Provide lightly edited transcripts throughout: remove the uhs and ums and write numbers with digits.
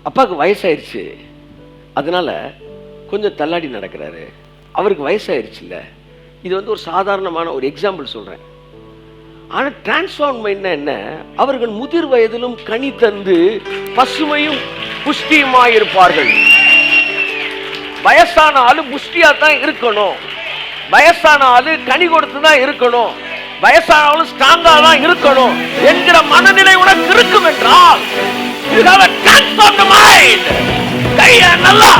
அப்பாவுக்கு வயசாயிருச்சு, அதனால கொஞ்சம் தள்ளாடி நடக்கிறாரு. அவருக்கு வயசாயிருச்சுல்ல. இது வந்து ஒரு சாதாரணமான ஒரு எக்ஸாம்பிள் சொல்கிறேன். ஆனால் டிரான்ஸ்ஃபார்ம்னா என்ன? அவர்கள் முதிர் வயதிலும் கனி தந்து பசுமையும் புஷ்டியுமாயிருப்பார்கள். வயசான ஆளு புஷ்டியா தான் இருக்கணும், வயசான ஆளு கனி கொடுத்து தான் இருக்கணும், வயசான ஆளு ஸ்ட்ராங்கா தான் இருக்கணும் என்கிற மனநிலை உனக்கு இருக்கும் என்றால் you have a transformed mind. கைய நல்லா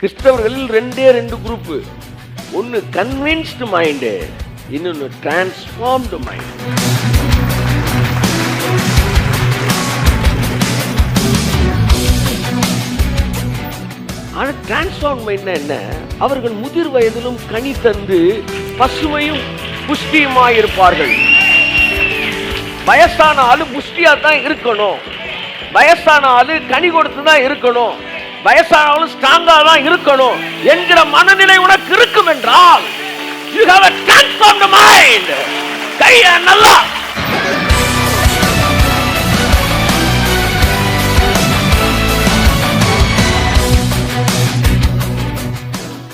கிறிஸ்தவர்களில் ரெண்டு குரூப். ஒன்னு கன்வின்ஸ்டு மைண்ட், இன்னொன்னு டிரான்ஸ்ஃபார்ம்டு மைண்ட். ஆனா டிரான்ஸ்ஃபார்ம் மைண்ட்னா என்ன? அவர்கள் முதிர் வயதிலும் கனி தந்து பசுமையும் புஷ்டியுமாயிருப்பார்கள். வயசான ஆளு புஷ்டியா தான் இருக்கணும், வயசான ஆளு கனி கொடுத்து தான் இருக்கணும், வயசான ஆளு ஸ்ட்ராங்கா தான் இருக்கணும் என்கிற மனநிலை உனக்கு இருக்கும் என்றால் you have a transformed mind. கைய நல்லா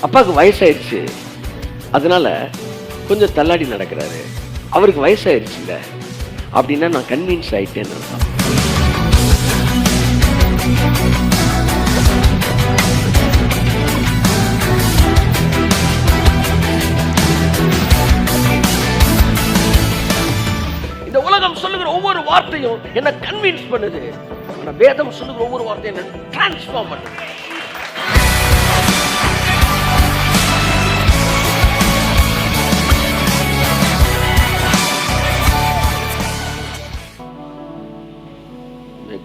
அப்பாவுக்கு வயசாயிருச்சு, அதனால கொஞ்சம் தள்ளாடி நடக்கிறாரு. அவருக்கு வயசாயிருச்சுல்ல, அப்படின்னா நான் கன்வின்ஸ் ஆயிட்டேன்னு அர்த்தம். இந்த உலகம் சொல்லுகிற ஒவ்வொரு வார்த்தையும் என்ன கன்வின்ஸ் பண்ணுது, ஆனா வேதம் சொல்லுகிற ஒவ்வொரு வார்த்தையும் என்ன டிரான்ஸ்ஃபார்ம் பண்ணுது.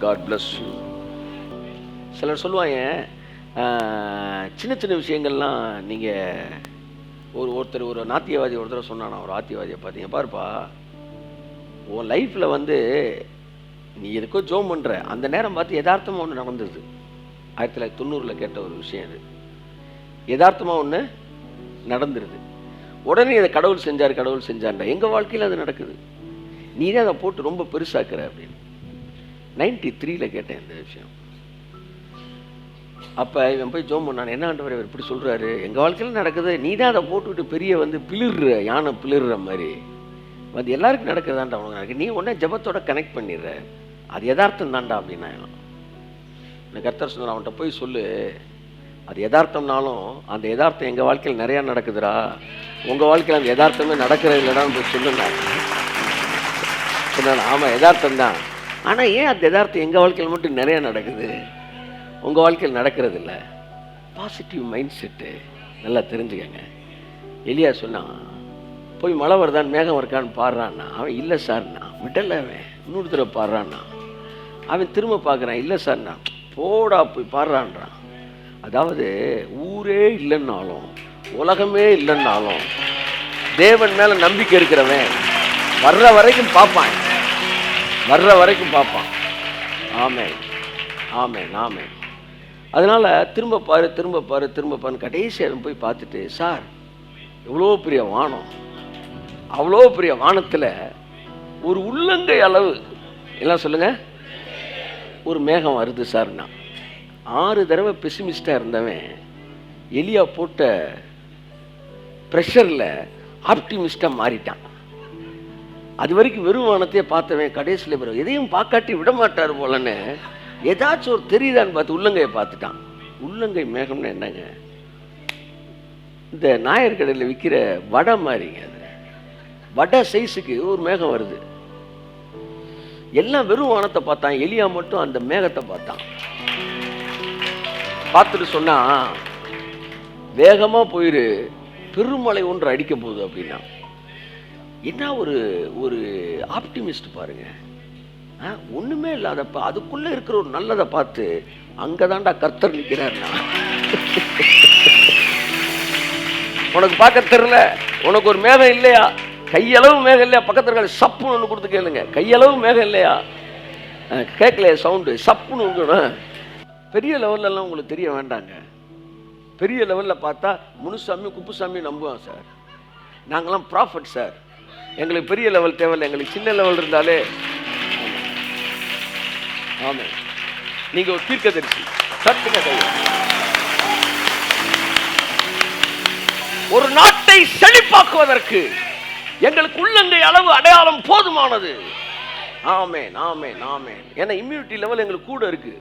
God bless you. சிலர் சொல்லுவாங்க, சின்ன சின்ன விஷயங்கள்லாம் நீங்கள் ஒரு நாத்தியவாதி ஒருத்தர் சொன்னானா, ஒரு ஆத்தியவாதியை பார்த்தீங்க பாருப்பா, உன் லைஃப்பில் வந்து நீ எதுக்கோ ஜோம் பண்ணுற அந்த நேரம் பார்த்து யதார்த்தமாக ஒன்று நடந்தது. 1990 கேட்ட ஒரு விஷயம் அது. யதார்த்தமாக ஒன்று நடந்துருது, உடனே அதை கடவுள் செஞ்சார்டா. எங்கள் வாழ்க்கையில் அது நடக்குது, நீ தான் அதை போட்டு ரொம்ப பெருசாக்குற அப்படின்னு. 93 கேட்டேன் இந்த விஷயம். அப்போ இவன் போய் ஜோம் பண்ணான், என்ன ஆண்டவர் இவர் இப்படி சொல்கிறாரு, எங்கள் வாழ்க்கையில் நடக்குது, நீ தான் அதை போட்டுவிட்டு பெரிய வந்து பிளிர்ற யானை பிளிர்ற மாதிரி அது எல்லாருக்கும் நடக்குதாண்டா உனக்கு நடக்குது, நீ உடனே ஜபத்தோட கனெக்ட் பண்ணிடுற, அது யதார்த்தம் தான்டா அப்படின்னா. எனக்கு கர்த்தர் சொன்னார், அவன்கிட்ட போய் சொல்லு, அது யதார்த்தம்னாலும் அந்த யதார்த்தம் எங்கள் வாழ்க்கையில் நிறையா நடக்குதுடா, உங்கள் வாழ்க்கையில் அந்த யதார்த்தமே நடக்கிறது இல்லைடான்னு போய் சொல்லுங்க சொன்னான். ஆமாம் யதார்த்தம் தான், ஆனால் ஏன் அந்த யதார்த்தம் எங்கள் வாழ்க்கையில் மட்டும் நிறையா நடக்குது, உங்கள் வாழ்க்கையில் நடக்கிறது இல்லை? பாசிட்டிவ் மைண்ட் செட்டு நல்லா தெரிஞ்சுக்கங்க. எலியா சொன்னான், போய் மழை வருதான்னு மேகம் இருக்கான்னு பாடுறான்னா, அவன் இல்லை சார்னா விடலை, அவன் இன்னொரு தடவை பாடுறான்னா, அவன் திரும்ப பார்க்குறான், இல்லை சார்னா போடா போய் பாடுறான்றான். அதாவது ஊரே இல்லைன்னாலும் உலகமே இல்லைன்னாலும் தேவன் மேலே நம்பிக்கை இருக்கிறவன் வர்ற வரைக்கும் பார்ப்பான். ஆமென் ஆமென் ஆமென். அதனால் திரும்ப பாரு கடைசியாக போய் பார்த்துட்டு, சார் எவ்வளோ பெரிய வானம், அவ்வளோ பெரிய வானத்தில் ஒரு உள்ளங்கை அளவு எல்லாம் சொல்லுங்கள் ஒரு மேகம் வருது சார்னா. 6 தடவை பெசிமிஸ்டாக இருந்தவன் எலியா போட்ட ப்ரெஷரில் ஆப்டிமிஸ்டாக மாறிட்டான். அது வரைக்கும் வெறும் வானத்தையே பார்த்தவன் கடைசியில் பிறகு எதையும் பார்க்காட்டி விட மாட்டார் போலன்னு ஏதாச்சும் ஒரு தெரியுதான்னு பார்த்து உள்ளங்கையை பார்த்துட்டான். உள்ளங்கை மேகம்னு என்னங்க, இந்த நாயர் கடையில் விற்கிற வடை மாதிரிங்க, அது வடை சைஸுக்கு ஒரு மேகம் வருது. எல்லாம் வெறும் வானத்தை பார்த்தான், எலியா மட்டும் அந்த மேகத்தை பார்த்தான். பார்த்துட்டு சொன்னா, வேகமாக போயிரு, பெருமழை ஒன்று அடிக்க போகுது அப்படின்னா. என்ன ஒரு ஆப்டிமிஸ்ட் பாருங்க. ஒண்ணுமே இல்லாதப்ப அதுக்குள்ள இருக்கிற ஒரு நல்லதை பார்த்து அங்கதான்டா கர்த்தர் நிற்கிறார்னா. உனக்கு பார்க்க தெரியல, உனக்கு ஒரு மேகம் இல்லையா, கையளவு மேகம் இல்லையா, பக்கத்துல சப்புன்னு ஒன்று கொடுத்து கேளுங்க, கையளவு மேகம் இல்லையா, கேட்கலையே சவுண்டு சப்புன்னு வந்துடும். பெரிய லெவல்லலாம் உங்களுக்கு தெரிய வேண்டாங்க. பெரிய லெவலில் பார்த்தா முனுசாமி குப்புசாமி நம்புவோம் சார். நாங்களாம் ப்ராஃபிட் சார். எங்களுக்கு பெரிய லெவல் தேவையில்லை, எங்களுக்கு சின்ன லெவல் இருந்தாலே. ஆமாம், நீங்கள் ஒரு தீர்க்கதரிசி. சட்டுங்க கையை. ஒரு நாட்டை செழிப்பாக்குவதற்கு எங்களுக்கு உள்ளங்கை அளவு அடையாளம் போதுமானது. ஆமேன் ஆமேன் ஆமேன். ஏன்னா இம்யூனிட்டி லெவல் எங்களுக்கு கூட இருக்கு.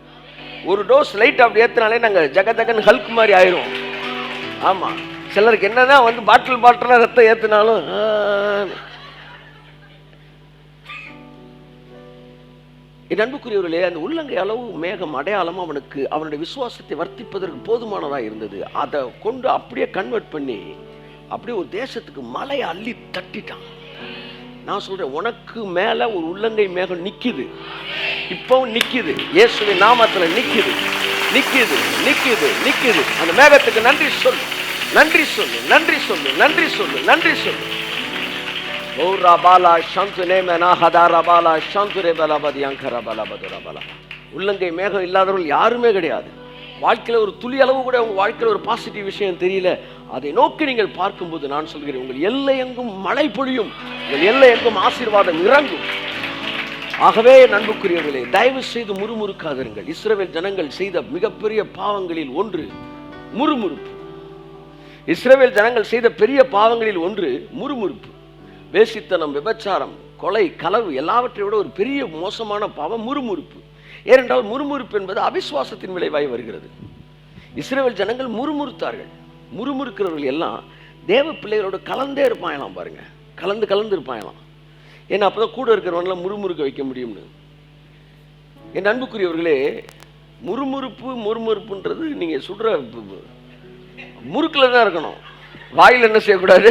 ஒரு டோஸ் லைட் அப்படி ஏற்றினாலே நாங்கள் ஜகதகன் ஹல்க் மாதிரி ஆயிரும். ஆமாம், சிலருக்கு என்னதான் வந்து பாட்டிலாக ரத்தம் ஏற்றினாலும். என் அன்புக்குரியவர்களே, அந்த உள்ளங்கை அளவு மேகம் அடையாளம் அவனுக்கு அவனுடைய விசுவாசத்தை வர்த்திப்பதற்கு போதுமானதாக இருந்தது. அதை கொண்டு அப்படியே கன்வெர்ட் பண்ணி அப்படியே ஒரு தேசத்துக்கு மலையை அள்ளி தட்டிட்டான். நான் சொல்றேன், உனக்கு மேல ஒரு உள்ளங்கை மேகம் நிக்குது, இப்பவும் நிக்குது. இயேசுவின் நாமத்துல நிக்குது நிக்குது நிக்குது நிக்குது. அந்த மேகத்துக்கு நன்றி சொல்லு, நன்றி சொல்லு, நன்றி சொல்லு, நன்றி சொல்லு, நன்றி சொல்லு. உள்ளங்கை மேகம் இல்லாதவர்கள் யாருமே கிடையாது. வாழ்க்கையில் ஒரு துளி அளவு கூட உங்கள் வாழ்க்கையில் ஒரு பாசிட்டிவ் விஷயம் தெரியல. அதை நோக்கி நீங்கள் பார்க்கும்போது நான் சொல்கிறேன், உங்கள் எல்லை எங்கும் மழை பொழியும், உங்கள் எல்லை எங்கும் ஆசீர்வாதம் இறங்கும். ஆகவே அன்புக்குரியவர்களே, தயவு செய்து முறுமுறுக்காதிருங்கள். இஸ்ரவேல் ஜனங்கள் செய்த மிகப்பெரிய பாவங்களில் ஒன்று முறுமுறுப்பு. இஸ்ரவேல் ஜனங்கள் செய்த பெரிய பாவங்களில் ஒன்று முறுமுறுப்பு. வேசித்தனம், விபச்சாரம், கொலை, களவு எல்லாவற்றை விட ஒரு பெரிய மோசமான பாவம் முறுமுறுப்பு. ஏனென்றால் முறுமுறுப்பு என்பது அவிசுவாசத்தின் விளைவாய் வருகிறது. இஸ்ரவேல் ஜனங்கள் முறுமுறுத்தார்கள். முறுமுறுக்கிறவர்கள் எல்லாம் தேவ பிள்ளைகளோடு கலந்தே இருப்பாங்களாம். பாருங்க, கலந்து இருப்பாங்களாம். ஏன்னா அப்போதான் கூட இருக்கிறவங்களாம் முறுமுறுக்க வைக்க முடியும்னு. என் அன்புக்குரியவர்களே, முறுமுறுப்புன்றது நீங்கள் சுடுற முறுக்கில் தான் இருக்கணும். வாயில் என்ன செய்யக்கூடாது.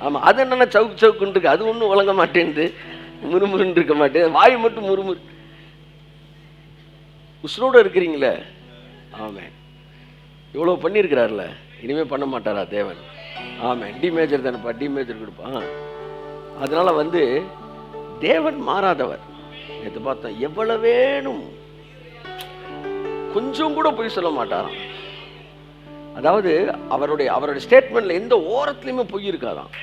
ஆமாம், அது என்னென்ன சவுக்குன்னு இருக்கு, அது ஒன்றும் வழங்க மாட்டேங்குது, முறுமுறுன்னு இருக்க மாட்டேன். வாய் மட்டும் முறுமுறு. உசுரோடு இருக்கிறீங்களே. ஆமாம், இவ்வளோ பண்ணியிருக்கிறார்ல, இனிமேல் பண்ண மாட்டாரா தேவன்? ஆமாம், டி மேஜர் தானேப்பா, டி மேஜர் கொடுப்பான். அதனால வந்து தேவன் மாறாதவர். நேற்று பார்த்தோம், எவ்வளவு வேணும் கொஞ்சம் கூட பொய் சொல்ல மாட்டாராம். அதாவது அவருடைய ஸ்டேட்மெண்ட்ல எந்த ஓரத்துலையுமே பொய் இருக்காதான்,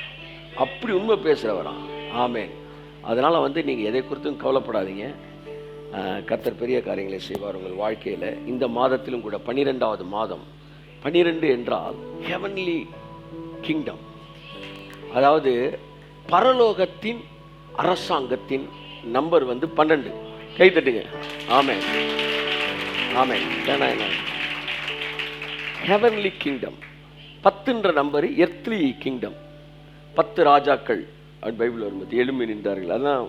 அப்படி உண்மை பேசுகிறவராம். ஆமேன். அதனால் வந்து நீங்கள் எதை குறித்தும் கவலைப்படாதீங்க. கர்த்தர் பெரிய காரியங்களை செய்வார் உங்கள் வாழ்க்கையில். இந்த மாதத்திலும் கூட 12வது மாதம். 12 என்றால் ஹெவன்லி கிங்டம், அதாவது பரலோகத்தின் அரசாங்கத்தின் நம்பர் வந்து 12. கை தட்டுங்க. Amen amen. என்ன ஹெவன்லி கிங்டம் 10ன்ற நம்பர் எர்த்லி கிங்டம். 10 ராஜாக்கள் அப்படி பைபிள் வரும்போது எழும்பி நின்றார்கள். அதான்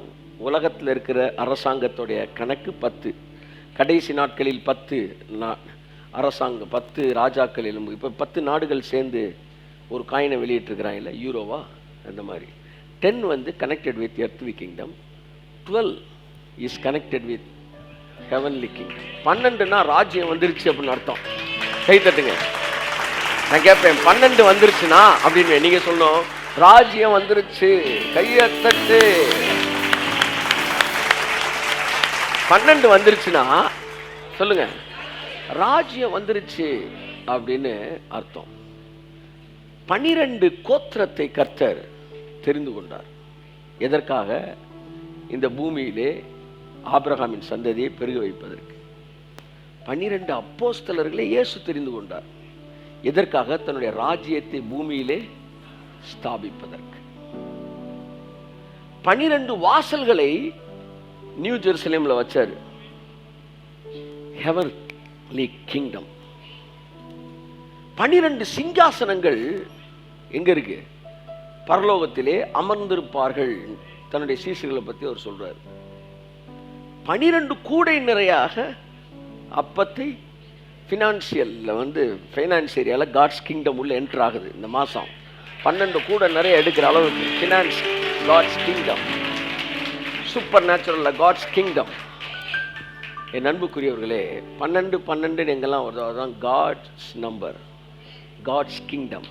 உலகத்தில் இருக்கிற அரசாங்கத்துடைய கணக்கு 10. கடைசி நாட்களில் 10 அரசாங்கம் 10 ராஜாக்கள் எழும்பு. இப்போ 10 நாடுகள் சேர்ந்து ஒரு காயினை வெளியிட்டிருக்கிறாங்க இல்லை, யூரோவா அந்த மாதிரி. 10 வந்து connected with earthly kingdom, 12 is connected with heavenly kingdom. 12னா ராஜ்யம் வந்துருச்சு அப்படின்னு அர்த்தம். கை தட்டுங்க. நான் கேட்பேன், 12 வந்துருச்சுன்னா அப்படின்னு நீங்க சொல்லணும், ராஜ்யம் வந்துருச்சு. கையை தட்டு. 12 வந்துருச்சுன்னா சொல்லுங்க, ராஜ்யம் வந்துருச்சு அப்படின்னு அர்த்தம். 12 கோத்திரத்தை கர்த்தர் தெரிந்து கொண்டார். எதற்காக? இந்த பூமியிலே ஆபிரகாமின் சந்ததியை பெருக வைப்பதற்கு. 12 அப்போஸ்தலர்களை இயேசு தெரிந்து கொண்டார். எதற்காக? தன்னுடைய ராஜ்யத்தை பூமியிலே ஸ்தாபிப்பதற்கு. 12 வாசல்களை நியூ ஜெருசலேம்ல வச்சாரு. Heavenly kingdom. 12 சிங்காசனங்கள் எங்க இருக்கு? பரலோகத்திலே அமர்ந்திருப்பார்கள். தன்னுடைய சீஷர்களை பத்தி அவர் சொல்றாரு. 12 கூடை நிறையாக அப்பத்தை ஃபினான்சியலில் வந்து ஃபைனான்ஸ் ஏரியாவில் காட்ஸ் கிங்டம் உள்ள என்ட்ரு ஆகுது இந்த மாதம். 12 கூட நிறைய எடுக்கிற அளவுக்கு ஃபினான்ஸ் காட்ஸ் கிங்டம், சூப்பர் நேச்சுரலில் காட்ஸ் கிங்டம். என் அன்புக்குரியவர்களே, 12 எங்கெல்லாம் வருதோ அதுதான் God's number, God's kingdom.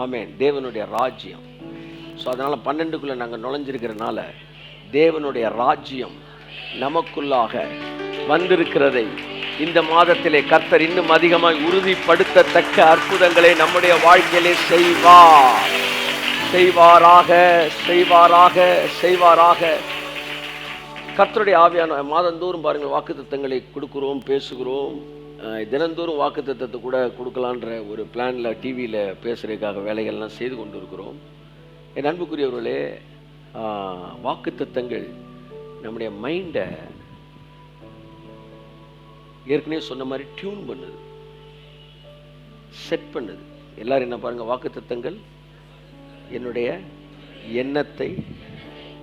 Amen, தேவனுடைய ராஜ்யம். ஸோ அதனால் 12க்குள்ளே நாங்கள் நுழைஞ்சிருக்கிறனால தேவனுடைய ராஜ்யம் நமக்குள்ளாக வந்திருக்கிறதை இந்த மாதத்திலே கர்த்தர் இன்னும் அதிகமாய் உறுதிப்படுத்தத்தக்க அற்புதங்களை நம்முடைய வாழ்க்கையிலே செய்வாராக. கர்த்தருடைய ஆவியான மாதந்தோறும் பாருங்கள் வாக்குத்தத்தங்களை கொடுக்குறோம், பேசுகிறோம். தினந்தோறும் வாக்குத்தத்தத்தை கூட கொடுக்கலான்ற ஒரு பிளானில் டிவியில் பேசுகிறதுக்காக வேலைகள்லாம் செய்து கொண்டு இருக்கிறோம். என் அன்புக்குரியவர்களே, வாக்குத்தத்தங்கள் நம்முடைய மைண்டை ஏற்கனவே சொன்ன மாதிரி டியூன் பண்ணுது, செட் பண்ணுது. எல்லாரும் என்ன பாருங்க, வாக்குத்தத்தங்கள் என்னுடைய எண்ணத்தை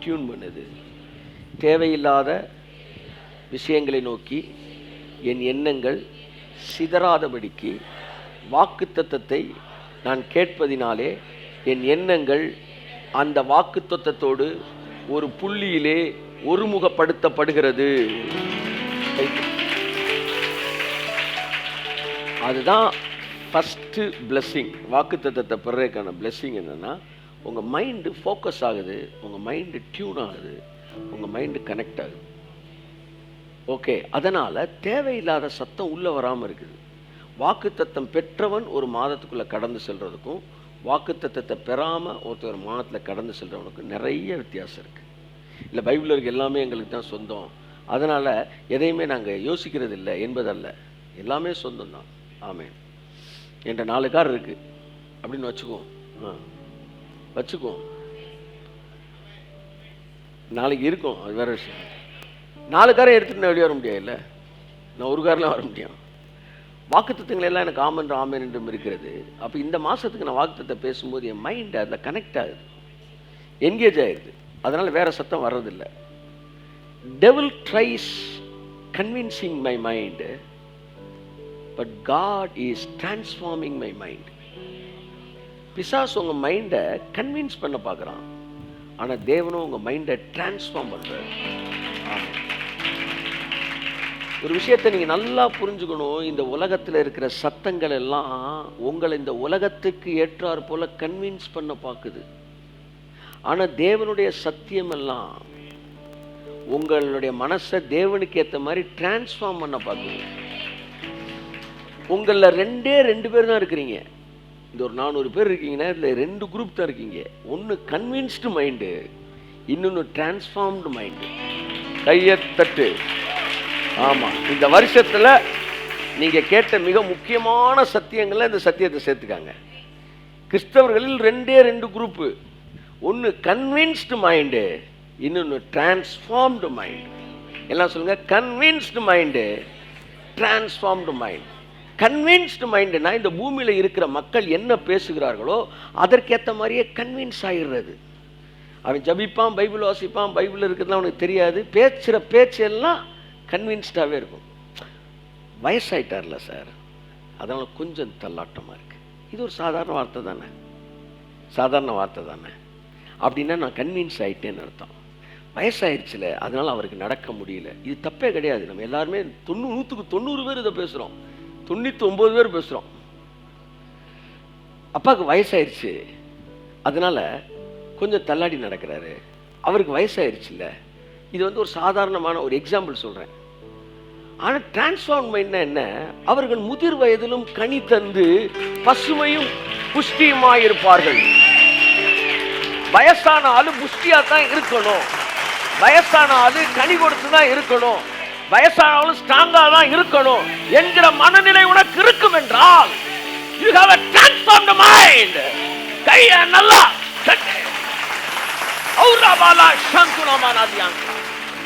டியூன் பண்ணுது. தேவையில்லாத விஷயங்களை நோக்கி என் எண்ணங்கள் சிதறாதபடிக்கு வாக்குத்தத்தத்தை நான் கேட்பதினாலே என் எண்ணங்கள் அந்த வாக்குத்தத்தத்தோடு ஒரு புள்ளியிலே ஒருமுகப்படுத்தப்படுகிறது. அதுதான் ஃபஸ்ட்டு பிளெஸ்ஸிங். வாக்குத்தத்தத்தை பெறதுக்கான பிளெஸ்ஸிங் என்னென்னா, உங்கள் மைண்டு ஃபோக்கஸ் ஆகுது, உங்கள் மைண்டு டியூன் ஆகுது, உங்கள் மைண்டு கனெக்ட் ஆகுது. ஓகே, அதனால் தேவையில்லாத சத்தம் உள்ளே வராமல் இருக்குது. வாக்குத்தத்தம் பெற்றவன் ஒரு மாதத்துக்குள்ளே கடந்து செல்கிறதுக்கும் வாக்குத்தத்தத்தை பெறாமல் ஒருத்தர் மாதத்தில் கடந்து செல்கிறவனுக்கும் நிறைய வித்தியாசம் இருக்குது. இல்லை பைபிளில் இருக்க எல்லாமே எங்களுக்கு தான் சொந்தம், அதனால் எதையுமே நாங்கள் யோசிக்கிறது இல்லை என்பதல்ல, எல்லாமே சொந்தம் தான். ஆமென். என்கிட்ட 4 கார் இருக்குது அப்படின்னு வச்சுக்குவோம். வச்சுக்குவோம், நாளைக்கு இருக்கும், அது வேறு விஷயம். 4 காரை எடுத்துகிட்டு நான் வெளியே வர முடியாது, இல்லை நான் ஒரு காரில் வர முடியும். வாக்குத்தத்தங்கள் எல்லாம் எனக்கு ஆமென் என்றும் இருக்கிறது. அப்போ இந்த மாதத்துக்கு நான் வாக்குத்தத்தை பேசும்போது என் மைண்டு அதில் கனெக்ட் ஆகுது, என்கேஜ் ஆகிடுது. அதனால் வேறு சத்தம் வர்றதில்லை. Devil tries convincing my mind, but God is transforming my mind. பிசாசு உங்கள் மைண்டை கன்வின்ஸ் பண்ண பார்க்குறான், ஆனால் தேவனும் உங்கள் மைண்டை டிரான்ஸ்ஃபார்ம் பண்ணுறாரு. ஒரு விஷயத்தை நீங்கள் நல்லா புரிஞ்சுக்கணும். இந்த உலகத்தில் இருக்கிற சத்தங்கள் எல்லாம் உங்களை இந்த உலகத்துக்கு ஏற்றாற் போல கன்வின்ஸ் பண்ண பார்க்குது. ஆனால் தேவனுடைய சத்தியம் எல்லாம் உங்களுடைய மனசை தேவனுக்கு ஏற்ற மாதிரி டிரான்ஸ்ஃபார்ம் பண்ண பார்க்குது. உங்களில் 2 பேர் தான் இருக்கிறீங்க. இந்த ஒரு 400 பேர் இருக்கீங்கன்னா இதில் 2 குரூப் தான் இருக்கீங்க. ஒன்று கன்வின்ஸ்டு மைண்டு, இன்னொன்று டிரான்ஸ்ஃபார்ம்டு மைண்டு. கையத்தட்டு. ஆமாம், இந்த வருஷத்தில் நீங்கள் கேட்ட மிக முக்கியமான சத்தியங்களில் இந்த சத்தியத்தை சேர்த்துக்காங்க. கிறிஸ்தவர்களில் 2 குரூப்பு. ஒன்று கன்வின்ஸ்டு மைண்டு, இன்னொன்று டிரான்ஸ்ஃபார்ம்டு மைண்டு. எல்லாம் சொல்லுங்கள், convinced mind, transformed mind. Convinced மைண்டுனா இந்த பூமியில் இருக்கிற மக்கள் என்ன பேசுகிறார்களோ அதற்கேற்ற மாதிரியே கன்வின்ஸ் ஆகிடுறது. அவன் ஜபிப்பான், பைபிள் வாசிப்பான், பைபிள் இருக்கிறதுலாம் அவனுக்கு தெரியாது, பேசுகிற பேச்செல்லாம் கன்வின்ஸ்டாகவே இருக்கும். வயசாயிட்டார்ல சார், அதனால் கொஞ்சம் தள்ளாட்டமாக இருக்குது. இது ஒரு சாதாரண வார்த்தை தானே, அப்படின்னா நான் கன்வின்ஸ் ஆகிட்டேன்னு அர்த்தம். வயசாயிருச்சுல, அதனால் அவருக்கு நடக்க முடியல. இது தப்பே கிடையாது. நம்ம எல்லாருமே 100% பேர் இதை பேசுகிறோம், 99 பேர் பேசுகிறோம். அப்பாவுக்கு வயசாயிருச்சு, அதனால் கொஞ்சம் தள்ளாடி நடக்கிறாரு, அவருக்கு வயசாயிருச்சுல்ல. இது ஒரு சாதாரணமான ஒரு எக்ஸாம்பிள் சொல்கிறேன். ஆனால் டிரான்ஸ்ஃபார்ம் மைண்ட்னா என்ன? அவர்கள் முதிர் வயதிலும் கனி தந்து பசுமையும் புஷ்டியுமாய் இருப்பார்கள். வயசான ஆளு புஷ்டியா தான் இருக்கணும், வயசான ஆளு கனி கொடுத்து தான் இருக்கணும், வயசான ஆளு ஸ்ட்ராங்கா தான் இருக்கணும் என்கிற மனநிலை உனக்கு இருக்கும் என்றால் you have a transformed mind. கைய நல்லா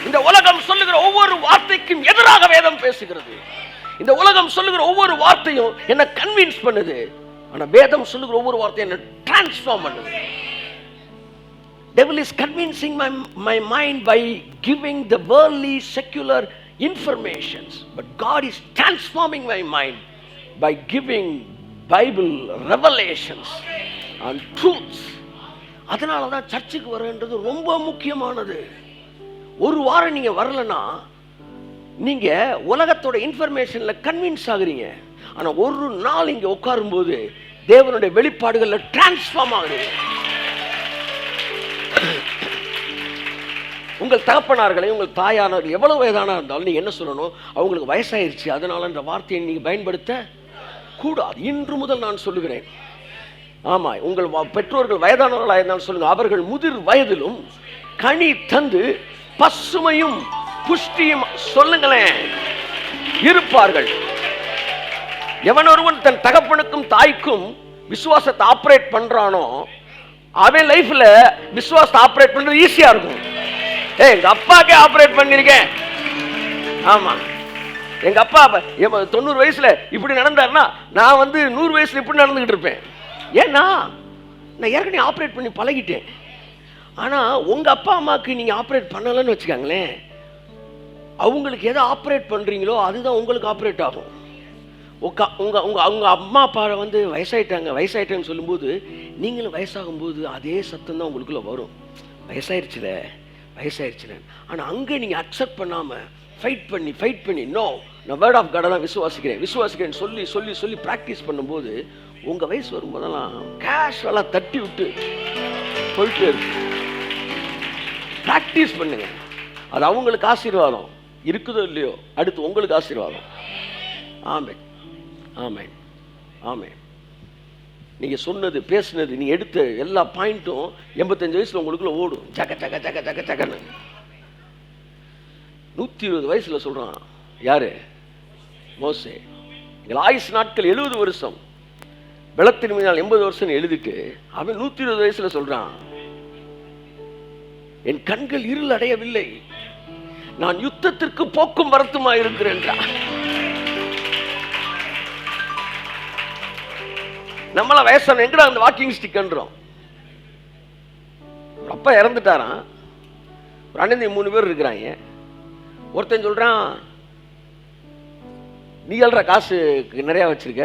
இந்த உலகம் சொல்லுகிற ஒவ்வொரு வார்த்தைக்கும் எதிராக வேதம் பேசுகிறது. இந்த உலகம் சொல்லுகிற ஒவ்வொரு வார்த்தையும் என்ன கன்வின்ஸ் பண்ணுது, ஆனா வேதம் சொல்லுகிற ஒவ்வொரு வார்த்தையும் என்ன டிரான்ஸ்ஃபார்ம் பண்ணுது. Devil is convincing my mind by giving the worldly secular informations, but God is transforming my mind by giving Bible revelations and truths. அதனால தான் சர்ச்சுக்கு வரன்றது ரொம்ப முக்கியமானது. ஒரு வாரம் நீங்க வரலனா நீங்க உலகத்தோட இன்ஃபர்மேஷன்ல கன்வின்ஸ் ஆகுறீங்க, ஆனா ஒரு நாள் இங்க உட்காரும்போது தேவனுடைய வெளிப்பாடுகள்ல டிரான்ஸ்ஃபார்ம் ஆகுது. உங்கள் தகப்பனார்களை, உங்கள் தாயானவர்கள் எவ்வளவு வயதானா இருந்தாலும் நீங்கள் என்ன சொல்லணும்? அவங்களுக்கு வயசாயிருச்சு, அதனால இந்த வார்த்தையை நீங்கள் பயன்படுத்த கூடாது. இன்று முதல் நான் சொல்லுகிறேன். ஆமாம், உங்கள் பெற்றோர்கள் வயதானவர்களாக இருந்தாலும் சொல்லுங்கள், அவர்கள் முதிர் வயதிலும் கனி தந்து பசுமையும் புஷ்டியும் சொல்லுங்களேன் இருப்பார்கள். எவனொருவன் தன் தகப்பனுக்கும் தாய்க்கும் விசுவாசத்தை ஆப்ரேட் பண்றானோ அவன் லைஃப்ல விசுவாசத்தை ஆப்ரேட் பண்றது ஈஸியா இருக்கும். எங்க அப்பாக்கே ஆப்ரேட் பண்ணிருக்கேன். ஆமா, எங்க அப்பா 90 வயசுல இப்படி நடந்தாருன்னா நான் 100 வயசுல இப்படி நடந்துகிட்டு இருப்பேன். ஏன்னா நான் ஏற்கனவே ஆப்ரேட் பண்ணி பழகிட்டேன். ஆனா உங்க அப்பா அம்மாவுக்கு நீங்க ஆப்ரேட் பண்ணலன்னு வச்சுக்காங்களேன், அவங்களுக்கு எதை ஆப்ரேட் பண்றீங்களோ அதுதான் உங்களுக்கு ஆப்ரேட் ஆகும். உங்க அம்மா அப்பா வயசாயிட்டாங்கன்னு சொல்லும்போது நீங்களும் வயசாகும்போது அதே சத்தம் தான் உங்களுக்குள்ள வரும். வயசாயிருச்சுல. ஆனால் அங்கே நீங்கள் அக்செப்ட் பண்ணாமல் ஃபைட் பண்ணி நோ, நான் வேர்ட் ஆஃப் காடை தான் விசுவாசிக்கிறேன் சொல்லி சொல்லி சொல்லி ப்ராக்டிஸ் பண்ணும்போது உங்கள் வயசு வரும்போதெல்லாம் கேஷுவலாக தட்டி விட்டு போயிட்டு இருக்கு. ப்ராக்டிஸ் பண்ணுங்க. அது அவங்களுக்கு ஆசீர்வாதம் இருக்குதோ இல்லையோ, அடுத்து உங்களுக்கு ஆசீர்வாதம். ஆமென், ஆமென், ஆமென். நீங்கள் சொன்னது பேசுனது நீங்கள் எடுத்த எல்லா பாயிண்ட்டும் 85 வயசில் உங்களுக்குள்ள ஓடும். சக்கன்னு 120 வயசில் சொல்கிறான். யாரு? மோசே. எங்கள் ஆயுசு நாட்கள் 70 வருஷம், பலத்தின் மீதால் 80 வருஷம் எழுதிட்டு அவன் 120 வயசில் சொல்கிறான், என் கண்கள் இருள் அடையவில்லை, நான் யுத்தத்திற்கு போக்கும் வரத்துமா இருக்கிறேன். நம்மள வயசான எங்கடா அந்த வாக்கிங் ஸ்டிக்ன்றோம். அப்பா இறந்துட்டாராம். ஒரு அண்ணன் 3 பேர் இருக்கிறாங்க. ஒருத்தன் சொல்றான், நீ அல்ற காசு நிறைய வச்சிருக்க,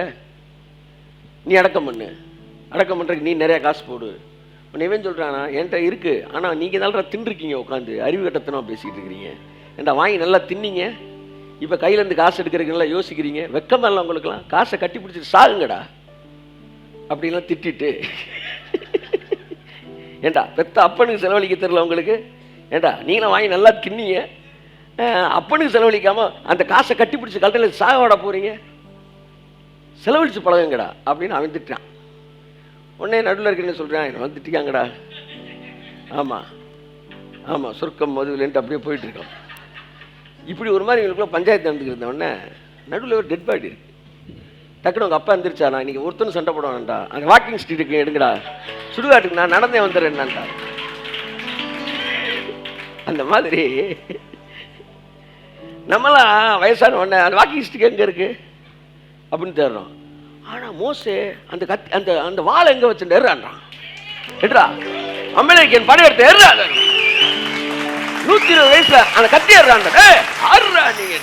நீ அடக்கம் பண்றதுக்கு நீ நிறைய காசு போடு. இவன் சொல்றானா, என்கிட்ட இருக்கு, ஆனா நீங்க தான் தின்றுருக்கீங்க, உட்காந்து அறிவு கட்டத்தனம் பேசிட்டு இருக்கிறீங்க. ஏன்டா வாங்கி நல்லா தின்னீங்க, இப்ப கையில இருந்து காசு எடுக்கிறீங்க, நல்லா யோசிக்கிறீங்க, வெக்கமா இல்லை உங்களுக்குலாம்? காசை கட்டி பிடிச்சிட்டு சாகுங்கடா அப்படின்லாம் திட்டிட்டு, ஏண்டா பெத்த அப்பனுக்கு செலவழிக்க தெரியல உங்களுக்கு? ஏண்டா நீங்களாம் வாங்கி நல்லா தின்னீங்க, அப்பனுக்கு செலவழிக்காம அந்த காசை கட்டி பிடிச்சி கல்ட்டையில் சாகோட போறீங்க, செலவழிச்சு பழகுங்கடா அப்படின்னு அவன் திட்டான். உடனே நடுவில் இருக்கிறேன்னு சொல்றான், என்ன திட்டிக்காங்கடா. ஆமா ஆமா, சொர்க்கம் மதுவில்ன்ட்டு அப்படியே போயிட்டு இருக்கோம். இப்படி ஒரு மாதிரி இவங்களுக்குள்ள பஞ்சாயத்து நடந்துக்கிட்டு உடனே நடுவில் ஒரு டெட் பாடி இருக்கு. டக்குனு உங்க அப்பா எந்திரிச்சானா, இன்னைக்கு ஒருத்தனும் சண்டை போடுவான்டா, அந்த வாக்கிங் ஸ்ட்ரீட்டுக்கு எடுங்கடா, சுடுகாட்டுக்கு நான் நடந்தே வந்துடுறேன்டா. அந்த மாதிரி நம்மளாம் வயசான உடனே அந்த வாக்கிங் ஸ்ட்ரீட் எங்க இருக்கு அப்படின்னு தேடுறோம். ஆனா மோசே அந்த கத்தி அந்த அந்த வாழை எங்க வச்சு ஏறான்றான். எடுறா அமெரிக்கன் படம் எடுத்து ஏறா, 120 வயசுல அந்த கத்தி ஏறான். ஆறுறா நீங்க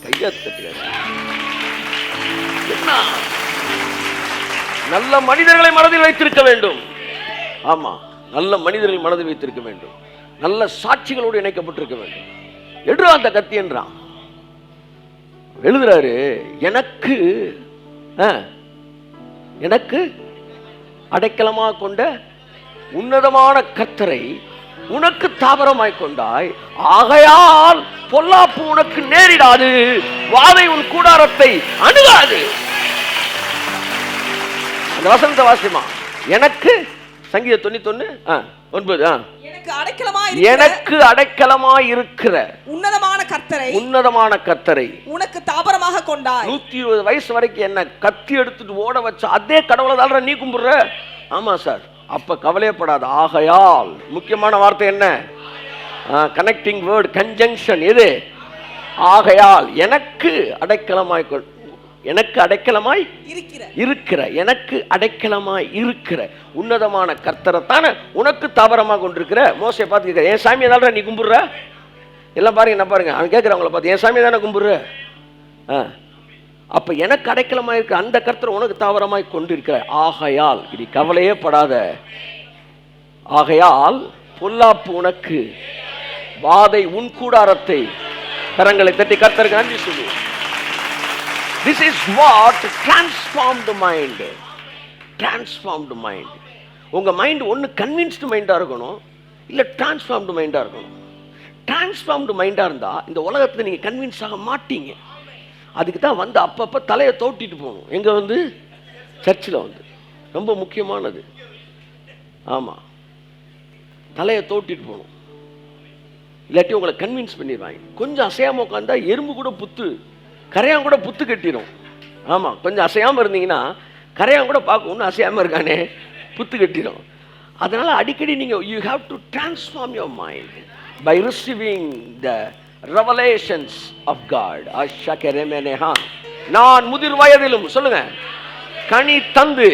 கையா தட்டி. நல்ல மனிதர்களை மனதில் வைத்திருக்க வேண்டும். ஆமா, நல்ல மனிதர்கள் மனதில் வைத்திருக்க வேண்டும், நல்ல சாட்சிகளோடு இணைக்கப்பட்டிருக்க வேண்டும். எடுறா அந்த கத்தி என்றான். எழுதுறாரு, எனக்கு அடைக்கலமாக கொண்ட உன்னதமான கர்த்தரை உனக்கு தாபரமாய் கொண்டாய், ஆகையால் பொல்லாப்பு உனக்கு நேரிடாது, வாதை உன் கூடாரத்தை அணுகாது. அந்த வசனத்தை வாசிமா. எனக்கு சங்கீத 91:9 எனக்கு அடைக்கலமாய் இருக்கிற உன்னதமான கர்த்தரை உனக்கு தாபரமாக கொண்டாய். 120 வயசு வரைக்கும் என்ன கத்தி எடுத்துட்டு ஓட வச்ச அதே கடவுளை தான் நீ கும்பிடுற. ஆமா சார், அப்ப கவலையப்படாத. ஆகையால் முக்கியமான வார்த்தை என்ன? Connecting word, conjunction. எது? ஆகையால் எனக்கு அடைக்கலமாய் இருக்கிற உன்னதமான கர்த்தரைத்தான உனக்கு தாபரமாக கொண்டிருக்கிற. மோசே பார்த்து கேட்கிற, என் சாமியை தானே நீ கும்பிடுற? எல்லாம் பாருங்க, என்ன பாருங்க, அவன் கேட்கிறவங்கள பார்த்து, என் சாமியை தானே கும்பிடுற? அப்ப எனக்கு அடைக்கலமாய் இருக்கிற அந்த கர்த்தர் உனக்கு தாவரமாய் கொண்டிருக்கிற. ஆகையால் இனி கவலையே படாத. ஆகையால் பொல்லாப்பு உனக்கு, வாதை உன் கூடாரத்தை. கரங்களை தட்டி கர்த்தருக்கு நன்றி சொல்லு. This is what transformed mind. Transformed mind. உங்க மைண்ட் ஒன்று கன்வின்ஸ்டு மைண்டாக இருக்கணும், இல்லை டிரான்ஸ்ஃபார்ம்டு மைண்டாக இருக்கணும். டிரான்ஸ்ஃபார்ம்டு மைண்டாக இருந்தால் இந்த உலகத்தில் நீங்கள் கன்வின்ஸ் ஆக மாட்டீங்க. அதுக்கு தான் வந்து அப்பப்போ தலையை தோட்டிட்டு போகணும். எங்கே வந்து? சர்ச்சில் வந்து. ரொம்ப முக்கியமானது. ஆமாம், தலையை தோட்டிட்டு போகணும். இல்லாட்டி உங்களை கன்வின்ஸ் பண்ணிடுவாங்க. கொஞ்சம் அசையாமல் உட்காந்தா எறும்பு கூட புத்து, கரையான் கூட புத்து கட்டிடும். ஆமாம், கொஞ்சம் அசையாமல் இருந்தீங்கன்னா கரையான் கூட பார்க்க ஒன்றும் அசையாமல் இருக்கானே புத்து கட்டிடும். அதனால் அடிக்கடி நீங்கள் you have to transform your mind by receiving the revelations of God. நான் முதிர் வயதிலும் சொல்லுங்க கனி தந்து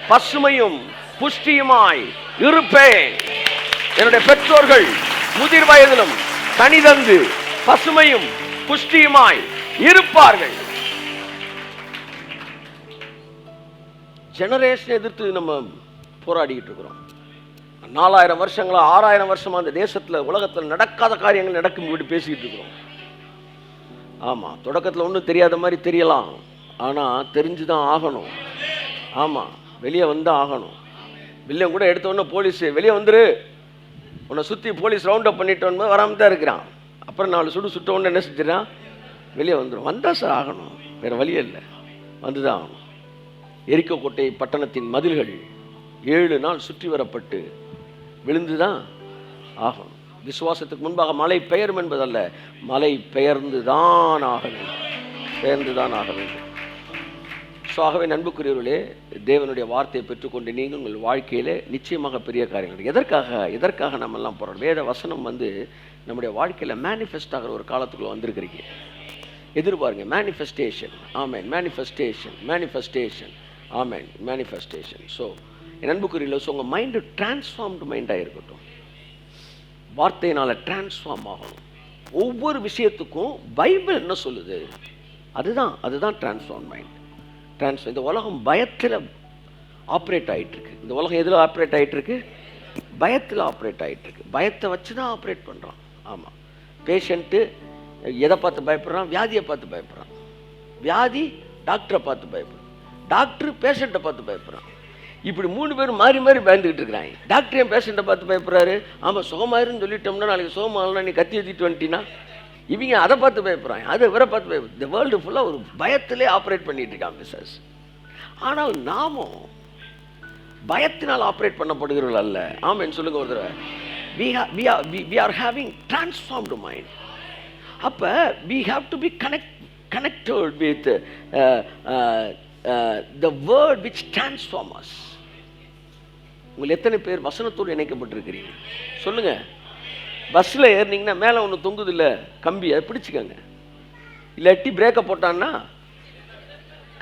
பசுமையும் புஷ்டியுமாய் இருப்பேன். என்னுடைய பெற்றோர்கள் முதிர் வயதிலும் கனி தந்து பசுமையும் புஷ்டியுமாய் இருப்பார்கள். ஜெனரேஷன் எதிர்த்து நம்ம போராடிக்கிட்டு இருக்கிறோம். 4000 வருஷங்களா 6000 வருஷமா அந்த தேசத்தில் உலகத்தில் நடக்காத காரியங்கள் நடக்கும் இப்படி பேசிக்கிட்டு இருக்கிறோம். ஆமாம், தொடக்கத்தில் ஒன்றும் தெரியாத மாதிரி தெரியலாம், ஆனால் தெரிஞ்சு தான் ஆகணும். ஆமாம், வெளியே வந்து ஆகணும். வில்லியம் கூட எடுத்தோடனே போலீஸ் வெளியே வந்துரு, உன்னை சுற்றி போலீஸ் ரவுண்ட் அப் பண்ணிட்டு வராமல் தான் இருக்கிறான். அப்புறம் 4 சுடு சுட்ட உடனே என்ன செஞ்சிடறான்? வெளியே வந்துடும். வந்தால் சார் ஆகணும், வேறு வழியே இல்லை, வந்து தான் ஆகணும். எரிக்கோ கோட்டை பட்டணத்தின் மதில்கள் 7 நாள் சுற்றி வரப்பட்டு விழுந்து தான் ஆகணும். விசுவாசத்துக்கு முன்பாக மழை பெயரும் என்பதல்ல, மழை பெயர்ந்து தான் ஆக வேண்டும், பெயர்ந்து தான் ஆக வேண்டும். ஸோ ஆகவே அன்புக்குரியவர்களே, தேவனுடைய வார்த்தையை பெற்றுக்கொண்டு நீங்கள் உங்கள் வாழ்க்கையில் நிச்சயமாக பெரிய காரியங்கள். எதற்காக நம்ம எல்லாம் போகிறோம்? வேத வசனம் வந்து நம்முடைய வாழ்க்கையில் மேனிஃபெஸ்ட் ஆகிற ஒரு காலத்துக்குள்ளே வந்திருக்கிறீங்க. எதிர்பாருங்க, மேனிஃபெஸ்டேஷன். ஆமேன், மேனிஃபெஸ்டேஷன், மேனிஃபெஸ்டேஷன், ஆமேன், மேனிஃபெஸ்டேஷன். ஸோ என் அன்புக்குரியவர்களே, ஸோ உங்கள் மைண்டு டிரான்ஸ்ஃபார்ம்டு மைண்டாக இருக்கட்டும். வார்த்தையினால் டிரான்ஸ்ஃபார்ம் ஆகணும். ஒவ்வொரு விஷயத்துக்கும் பைபிள் என்ன சொல்லுது அதுதான் டிரான்ஸ்ஃபார்ம் மைண்ட். இந்த உலகம் பயத்தில் ஆப்ரேட் ஆகிட்டுருக்கு. இந்த உலகம் எதில் ஆப்ரேட் ஆகிட்டுருக்கு? பயத்தில் ஆப்ரேட் ஆகிட்டுருக்கு. பயத்தை வச்சு தான் ஆப்ரேட் பண்ணுறான். ஆமாம், பேஷண்ட்டு எதை பார்த்து பயப்படுறான்? வியாதியை பார்த்து பயப்படுறான். வியாதி டாக்டரை பார்த்து பயப்படுறான். டாக்டர் பேஷண்ட்டை பார்த்து பயப்படுறான். இப்படி 3 பேரும் மாறி மாறி பயந்துக்கிட்டு இருக்கிறாங்க. டாக்டர் என் பேஷண்ட்டை பார்த்து பயப்படுறாரு. ஆமாம், சுகமாயிருன்னு சொல்லிட்டோம்னா நாளைக்கு சுகமாகலாம் நீ கத்தி ஏற்றிட்டு வந்துட்டீங்கன்னா, இவங்க அதை பார்த்து பயப்படுறாங்க, அதை இவரை பார்த்து பயப்படுறாங்க. இந்த வேர்ல்டு ஃபுல்லாக ஒரு பயத்திலே ஆப்ரேட் பண்ணிட்டு இருக்காங்க பிசாஸ். ஆனால் நாமும் பயத்தினால் ஆப்ரேட் பண்ணப்படுகிறவர்கள் அல்ல. ஆமாம் சொல்லுங்க ஒரு தடவை. we are having transformed mind. அப்போ we have to be connected with the word which transforms us. உங்களை எத்தனை பேர் வசனத்தோடு இணைக்கப்பட்டிருக்கிறீங்க? சொல்லுங்க. பஸ்ஸில் ஏறினீங்கன்னா மேலே ஒன்று தொங்குது இல்லை, கம்பி, அதை பிடிச்சிக்கோங்க. இல்லாட்டி பிரேக்கை போட்டான்னா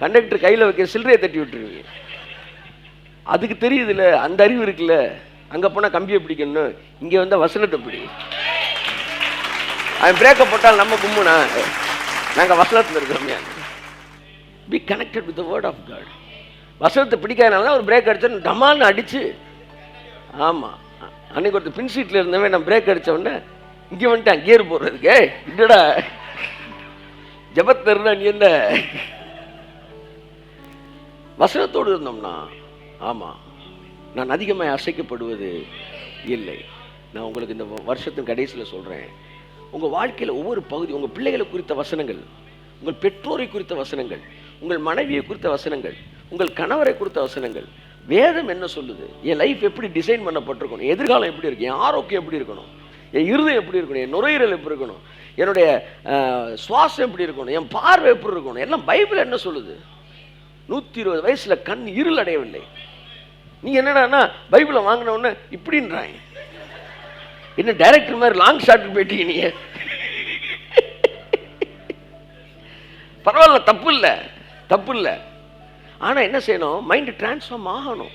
கண்டக்டர் கையில் வைக்க சில்லறையை தட்டி விட்டுருவீங்க. அதுக்கு தெரியுது இல்லை, அந்த அறிவு இருக்குல்ல. அங்கே போனால் கம்பியை பிடிக்கணும், இங்கே வந்தால் வசனத்தை பிடி. அவன் பிரேக்கை போட்டால் நம்ம கும்புனா நாங்கள் வசனத்தில் இருக்கிறோமே. Be connected with the word of God. வசனத்தை பிடிக்காதனால தான் ஒரு பிரேக் அடித்தோன்னு டமால்னு அடிச்சு. ஆமாம், அன்னைக்கு ஒருத்தர் பின் சீட்டில் இருந்தவன் நான் பிரேக் அடித்த உடனே இங்கே வந்துட்டான் கியர் போடுறதுக்கு. இல்லடா ஜபத்தருனா நீ என்ன? வசனத்தோடு இருந்தோம்னா ஆமாம், நான் அதிகமாக அசைக்கப்படுவது இல்லை. நான் உங்களுக்கு இந்த வருஷத்தின் கடைசியில் சொல்கிறேன், உங்கள் வாழ்க்கையில் ஒவ்வொரு பகுதி, உங்கள் பிள்ளைகளை குறித்த வசனங்கள், உங்கள் பெற்றோரை குறித்த வசனங்கள், உங்கள் மனைவியை குறித்த வசனங்கள், உங்கள் கணவரை குறித்த வசனங்கள், வேதம் என்ன சொல்லுது, என் லைஃப் எப்படி டிசைன் பண்ணப்பட்டிருக்கணும், எதிர்காலம் எப்படி இருக்கு, என் ஆரோக்கியம் எப்படி இருக்கணும், என் இருதயம் எப்படி இருக்கணும், என் நுரையீரல் எப்படி இருக்கணும், என்னுடைய சுவாசம் எப்படி இருக்கணும், என் பார்வை எப்படி இருக்கணும், எல்லாம் பைபிள் என்ன சொல்லுது. 120 வயசில் கண் இருள் அடையவில்லை. நீ என்னடான்னா பைபிளை வாங்கின உடனே இப்படின்றாங்க. என்ன டைரக்டர் மாதிரி லாங் ஷாட் போயிட்டீங்க நீங்க. பரவாயில்ல, தப்பு இல்லை. ஆனால் என்ன செய்யணும்? மைண்டு டிரான்ஸ்ஃபார்ம் ஆகணும்.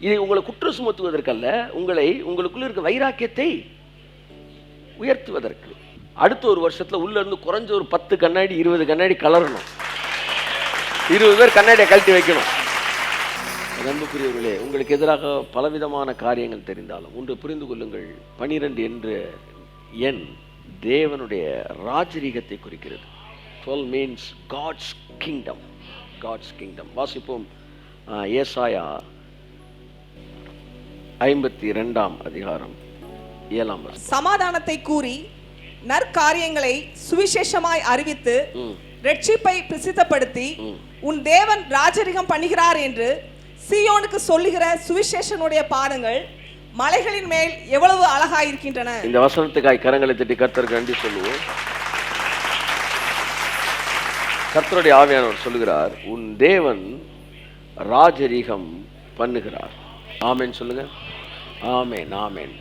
இது உங்களை குற்றம் சுமத்துவதற்கல்ல, உங்களுக்குள்ள இருக்க வைராக்கியத்தை உயர்த்துவதற்கு. அடுத்த ஒரு வருஷத்தில் உள்ள இருந்து குறைஞ்ச ஒரு 10 கண்ணாடி 20 கண்ணாடி கலரணும். 20 பேர் கண்ணாடியை கழட்டி வைக்கணும். அன்புக்குரியவர்களே, உங்களுக்கு எதிராக பலவிதமான காரியங்கள் தெரிந்தாலும் ஒன்று புரிந்து கொள்ளுங்கள், 12 என்ற எண் தேவனுடைய ராஜரீகத்தை குறிக்கிறது. 12 means God's kingdom. God's kingdom. வாசிப்போம் ஏசாயா 52ஆம் அதிகாரம் 7ஆம் வசனம். சமாதானத்தை கூறி நற்காரியங்களை சுவிசேஷமாய் அறிவித்து ரட்சிப்பை பிரசித்தப்படுத்தி உன் தேவன் ராஜரிகம் பண்ணுகிறார் என்று சீயோனுக்கு சொல்லுகிற சுவிசேஷனுடைய பாதங்கள் மலைகளின் மேல் எவ்வளவு அழகாயிருக்கின்றன. இந்த வசனத்துக்காய் கரங்களை தட்டி கர்த்தருக்கு நன்றி சொல்லுவோம். கர்த்தருடைய ஆவியானவர் சொல்லுகிறார், உன் தேவன் ராஜரிகம் பண்ணுகிறார். ஆமென் சொல்லுங்க. ஆமென், ஆமென்.